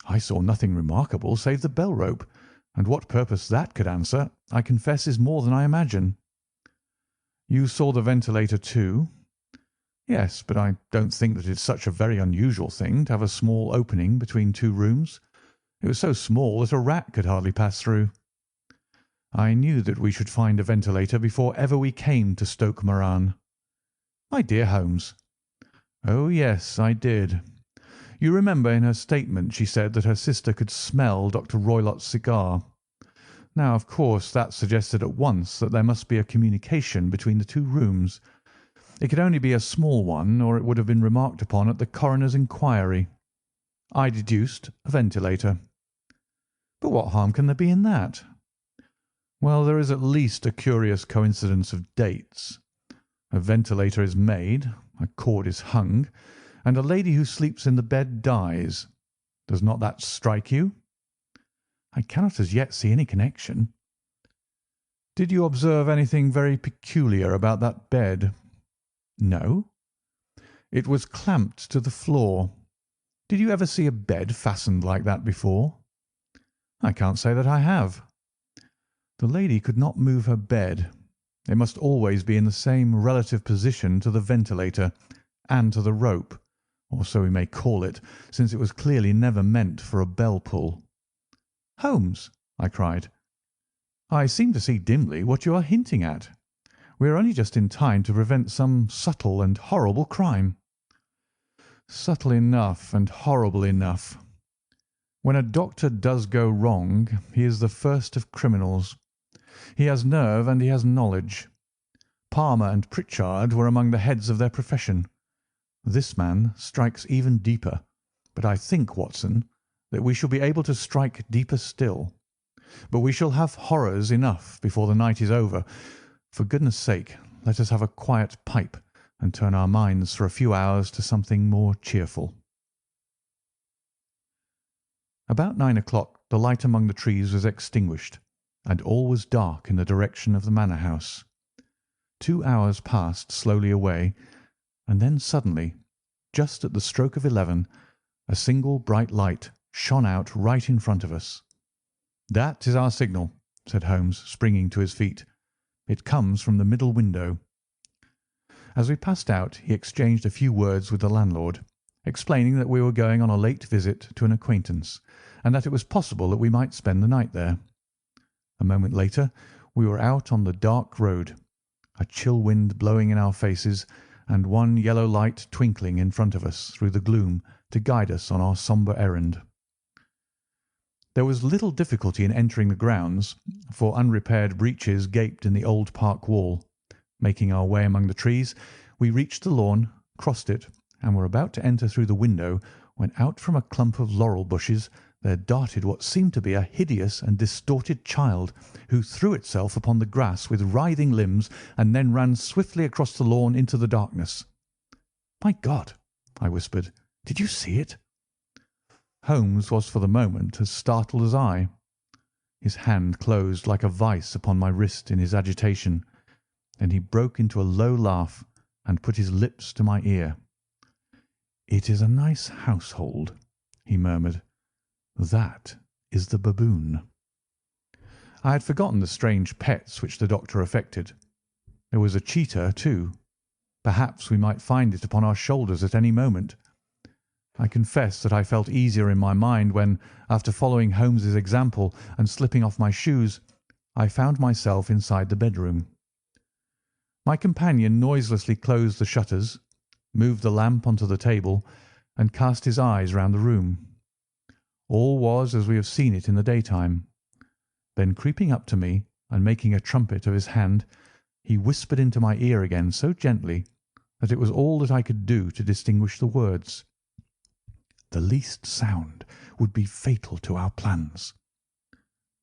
"I saw nothing remarkable save the bell rope, and what purpose that could answer, I confess, is more than I imagine." "You saw the ventilator too?" "Yes, but I don't think that it's such a very unusual thing to have a small opening between two rooms. It was so small that a rat could hardly pass through." "I knew that we should find a ventilator before ever we came to Stoke Moran." "My dear Holmes." "Oh, yes, I did. You remember in her statement she said that her sister could smell Dr. Roylott's cigar. Now, of course, that suggested at once that there must be a communication between the two rooms. It could only be a small one, or it would have been remarked upon at the coroner's inquiry. I deduced a ventilator." "But what harm can there be in that?" "Well, there is at least a curious coincidence of dates. A ventilator is made, a cord is hung, and a lady who sleeps in the bed dies. Does not that strike you?" "I cannot as yet see any connection." "Did you observe anything very peculiar about that bed?" "No." "It was clamped to the floor. Did you ever see a bed fastened like that before?" "I can't say that I have." "The lady could not move her bed. It must always be in the same relative position to the ventilator and to the rope, or so we may call it, since it was clearly never meant for a bell pull." "Holmes," I cried, "I seem to see dimly what you are hinting at. We are only just in time to prevent some subtle and horrible crime." "Subtle enough and horrible enough. When a doctor does go wrong, he is the first of criminals. He has nerve and he has knowledge. Palmer and Pritchard were among the heads of their profession. This man strikes even deeper, but I think, Watson, that we shall be able to strike deeper still. But we shall have horrors enough before the night is over. For goodness' sake, let us have a quiet pipe and turn our minds for a few hours to something more cheerful." About 9 o'clock the light among the trees was extinguished, and all was dark in the direction of the manor house. 2 hours passed slowly away, and then suddenly, just at the stroke of 11, a single bright light shone out right in front of us. "That is our signal," said Holmes, springing to his feet. "It comes from the middle window." As we passed out he exchanged a few words with the landlord, explaining that we were going on a late visit to an acquaintance, and that it was possible that we might spend the night there. A moment later we were out on the dark road, a chill wind blowing in our faces, and one yellow light twinkling in front of us through the gloom to guide us on our sombre errand. There was little difficulty in entering the grounds, for unrepaired breaches gaped in the old park wall. Making our way among the trees, we reached the lawn, crossed it, and were about to enter through the window when out from a clump of laurel bushes there darted what seemed to be a hideous and distorted child, who threw itself upon the grass with writhing limbs and then ran swiftly across the lawn into the darkness. "My God!" I whispered. "Did you see it?" Holmes was for the moment as startled as I. His hand closed like a vice upon my wrist in his agitation. Then he broke into a low laugh and put his lips to my ear. "It is a nice household," he murmured. "That is the baboon." I had forgotten the strange pets which the doctor affected. There was a cheetah, too. Perhaps we might find it upon our shoulders at any moment. I confess that I felt easier in my mind when, after following Holmes's example and slipping off my shoes, I found myself inside the bedroom. My companion noiselessly closed the shutters, moved the lamp onto the table, and cast his eyes round the room. All was as we have seen it in the daytime. Then creeping up to me and making a trumpet of his hand, he whispered into my ear again so gently that it was all that I could do to distinguish the words. "The least sound would be fatal to our plans."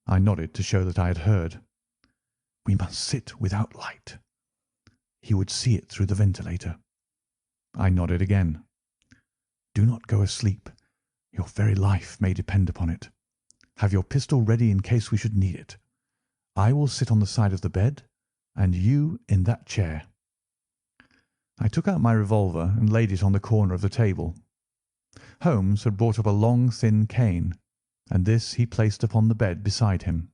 I nodded to show that I had heard. "We must sit without light. He would see it through the ventilator." I nodded again. "Do not go asleep. Your very life may depend upon it. Have your pistol ready in case we should need it. I will sit on the side of the bed, and you in that chair." I took out my revolver and laid it on the corner of the table. Holmes had brought up a long, thin cane, and this he placed upon the bed beside him.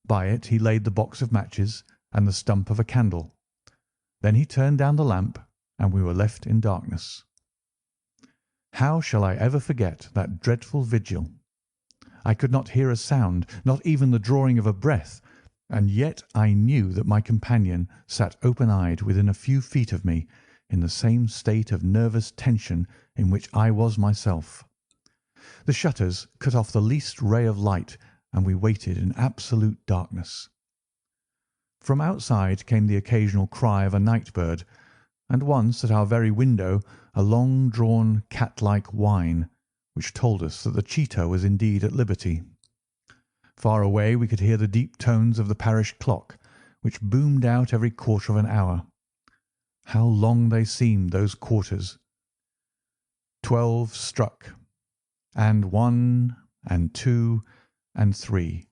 By it he laid the box of matches and the stump of a candle. Then he turned down the lamp, and we were left in darkness. How shall I ever forget that dreadful vigil? I could not hear a sound, not even the drawing of a breath, and yet I knew that my companion sat open-eyed within a few feet of me in the same state of nervous tension in which I was myself. The shutters cut off the least ray of light, and we waited in absolute darkness. From outside came the occasional cry of a night bird, and once at our very window a long-drawn cat-like whine, which told us that the cheetah was indeed at liberty. Far away we could hear the deep tones of the parish clock, which boomed out every quarter of an hour. How long they seemed, those quarters! 12 struck, and 1, and 2, and 3,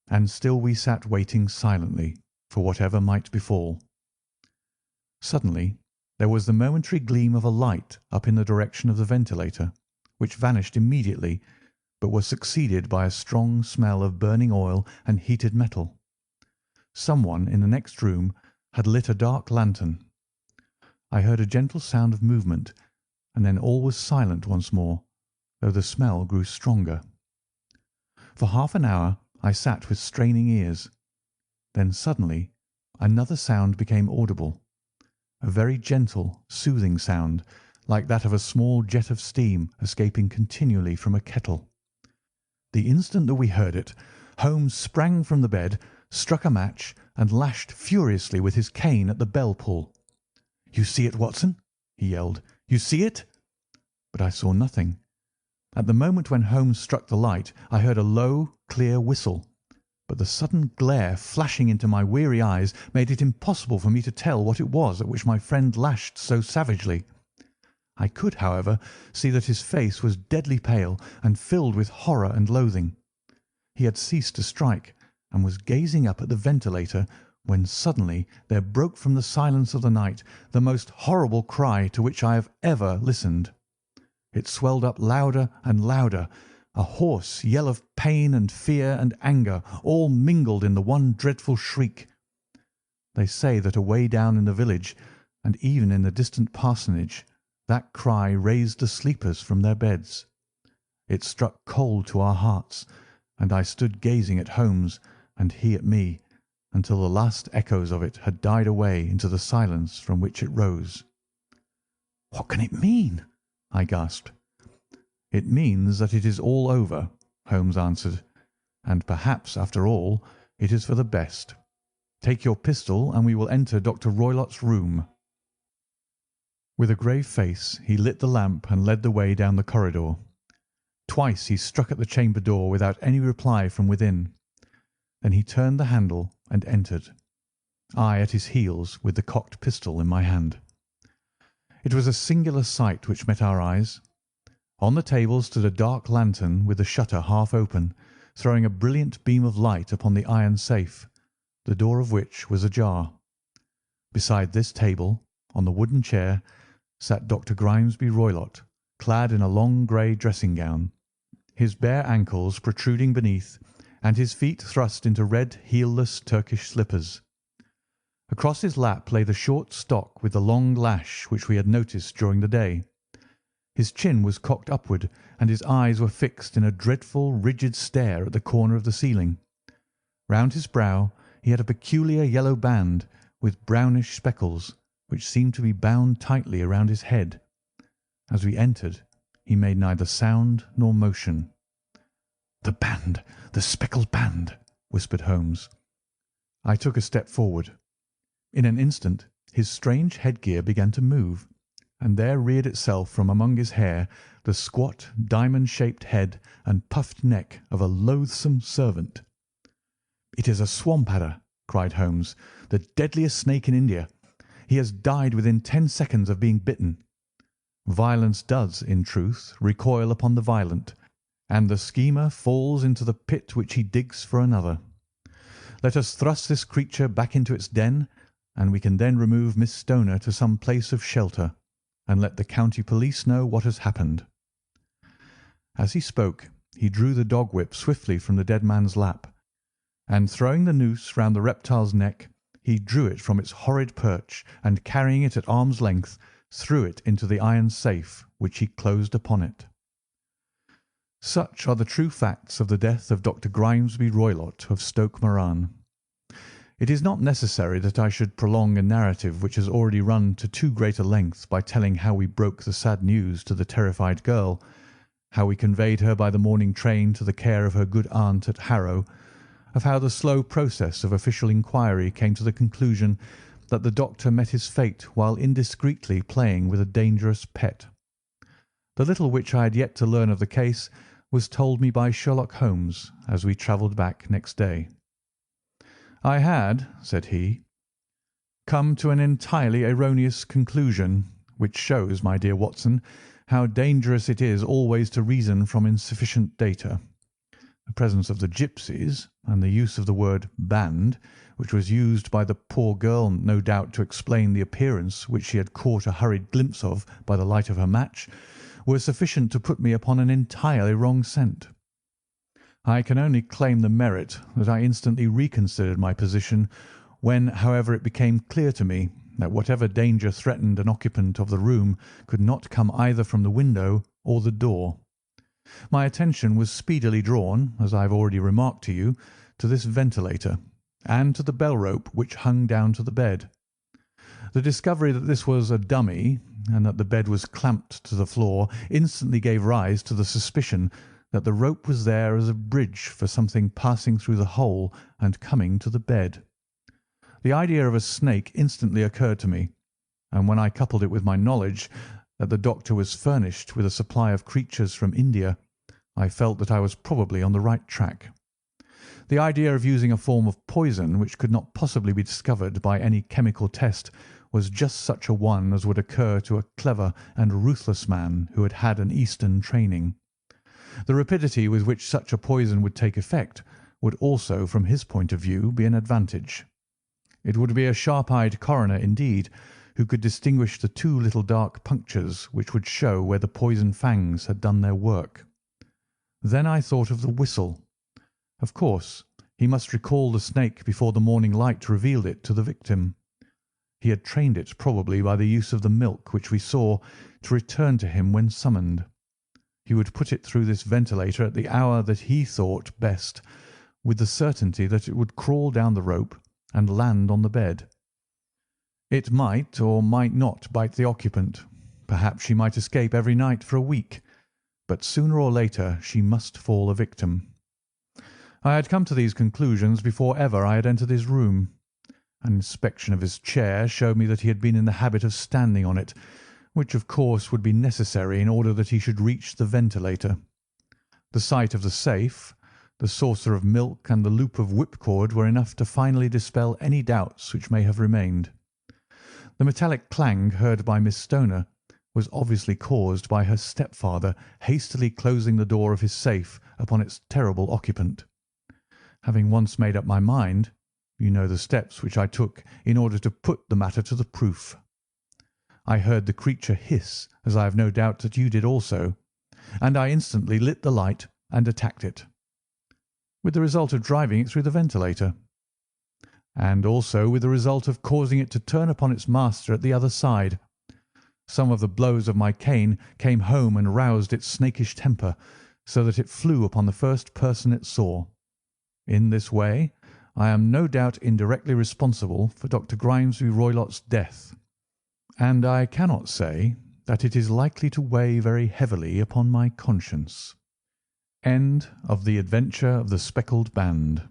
and still we sat waiting silently for whatever might befall. Suddenly there was the momentary gleam of a light up in the direction of the ventilator, which vanished immediately, but was succeeded by a strong smell of burning oil and heated metal. Someone in the next room had lit a dark lantern. I heard a gentle sound of movement, and then all was silent once more, though the smell grew stronger. For half an hour I sat with straining ears. Then suddenly another sound became audible, a very gentle, soothing sound, like that of a small jet of steam escaping continually from a kettle. The instant that we heard it, Holmes sprang from the bed, struck a match, and lashed furiously with his cane at the bell pull. "You see it, Watson?" he yelled. "You see it?" But I saw nothing. At the moment when Holmes struck the light, I heard a low, clear whistle, but the sudden glare flashing into my weary eyes made it impossible for me to tell what it was at which my friend lashed so savagely. I could, however, see that his face was deadly pale and filled with horror and loathing. He had ceased to strike, and was gazing up at the ventilator, when suddenly there broke from the silence of the night the most horrible cry to which I have ever listened. It swelled up louder and louder, a hoarse yell of pain and fear and anger, all mingled in the one dreadful shriek. They say that away down in the village, and even in the distant parsonage, that cry raised the sleepers from their beds. It struck cold to our hearts, and I stood gazing at Holmes and he at me, until the last echoes of it had died away into the silence from which it rose. "What can it mean?" I gasped. "It means that it is all over," Holmes answered, "and perhaps, after all, it is for the best. Take your pistol, and we will enter Dr. Roylott's room." With a grave face he lit the lamp and led the way down the corridor. Twice he struck at the chamber door without any reply from within. Then he turned the handle and entered, I at his heels with the cocked pistol in my hand. It was a singular sight which met our eyes. On the table stood a dark lantern with the shutter half open, throwing a brilliant beam of light upon the iron safe, the door of which was ajar. Beside this table, on the wooden chair, sat Dr. Grimesby Roylott, clad in a long grey dressing-gown, his bare ankles protruding beneath, and his feet thrust into red heelless Turkish slippers. Across his lap lay the short stock with the long lash which we had noticed during the day. His chin was cocked upward, and his eyes were fixed in a dreadful, rigid stare at the corner of the ceiling. Round his brow he had a peculiar yellow band with brownish speckles, which seemed to be bound tightly around his head. As we entered, he made neither sound nor motion. "The band, the speckled band," whispered Holmes. I took a step forward. In an instant his strange headgear began to move, and there reared itself from among his hair the squat, diamond-shaped head and puffed neck of a loathsome servant. "It is a swamp adder," cried Holmes, "the deadliest snake in India. He has died within 10 seconds of being bitten. Violence does, in truth, recoil upon the violent, and the schemer falls into the pit which he digs for another. Let us thrust this creature back into its den, and we can then remove Miss Stoner to some place of shelter, and let the county police know what has happened." As he spoke, he drew the dog whip swiftly from the dead man's lap, and throwing the noose round the reptile's neck, he drew it from its horrid perch, and carrying it at arm's length, threw it into the iron safe, which he closed upon it. Such are the true facts of the death of Dr. Grimesby Roylott of Stoke Moran. It is not necessary that I should prolong a narrative which has already run to too great a length by telling how we broke the sad news to the terrified girl, how we conveyed her by the morning train to the care of her good aunt at Harrow, of how the slow process of official inquiry came to the conclusion that the doctor met his fate while indiscreetly playing with a dangerous pet. The little which I had yet to learn of the case was told me by Sherlock Holmes as we travelled back next day. "I had," said he, "come to an entirely erroneous conclusion, which shows, my dear Watson, how dangerous it is always to reason from insufficient data. The presence of the gipsies, and the use of the word band, which was used by the poor girl no doubt to explain the appearance which she had caught a hurried glimpse of by the light of her match, were sufficient to put me upon an entirely wrong scent. I can only claim the merit that I instantly reconsidered my position when, however, it became clear to me that whatever danger threatened an occupant of the room could not come either from the window or the door. My attention was speedily drawn, as I have already remarked to you, to this ventilator, and to the bell rope which hung down to the bed. The discovery that this was a dummy, and that the bed was clamped to the floor, instantly gave rise to the suspicion that the rope was there as a bridge for something passing through the hole and coming to the bed. The idea of a snake instantly occurred to me, and when I coupled it with my knowledge that the doctor was furnished with a supply of creatures from India, I felt that I was probably on the right track. The idea of using a form of poison which could not possibly be discovered by any chemical test was just such a one as would occur to a clever and ruthless man who had had an Eastern training. The rapidity with which such a poison would take effect would also, from his point of view, be an advantage. It would be a sharp-eyed coroner, indeed, who could distinguish the two little dark punctures which would show where the poison fangs had done their work. Then I thought of the whistle. Of course, he must recall the snake before the morning light revealed it to the victim. He had trained it, probably by the use of the milk which we saw, to return to him when summoned. He would put it through this ventilator at the hour that he thought best, with the certainty that it would crawl down the rope and land on the bed. It might or might not bite the occupant. Perhaps she might escape every night for a week, but sooner or later she must fall a victim. I had come to these conclusions before ever I had entered his room. An inspection of his chair showed me that he had been in the habit of standing on it, which of course would be necessary in order that he should reach the ventilator. The sight of the safe, the saucer of milk, and the loop of whipcord were enough to finally dispel any doubts which may have remained. The metallic clang heard by Miss Stoner was obviously caused by her stepfather hastily closing the door of his safe upon its terrible occupant. Having once made up my mind, you know the steps which I took in order to put the matter to the proof. I heard the creature hiss, as I have no doubt that you did also, and I instantly lit the light and attacked it, with the result of driving it through the ventilator. and also with the result of causing it to turn upon its master at the other side. Some of the blows of my cane came home and roused its snakish temper, so that it flew upon the first person it saw. In this way I am no doubt indirectly responsible for Dr. Grimesby Roylott's death, and I cannot say that it is likely to weigh very heavily upon my conscience. End of The Adventure of the Speckled Band.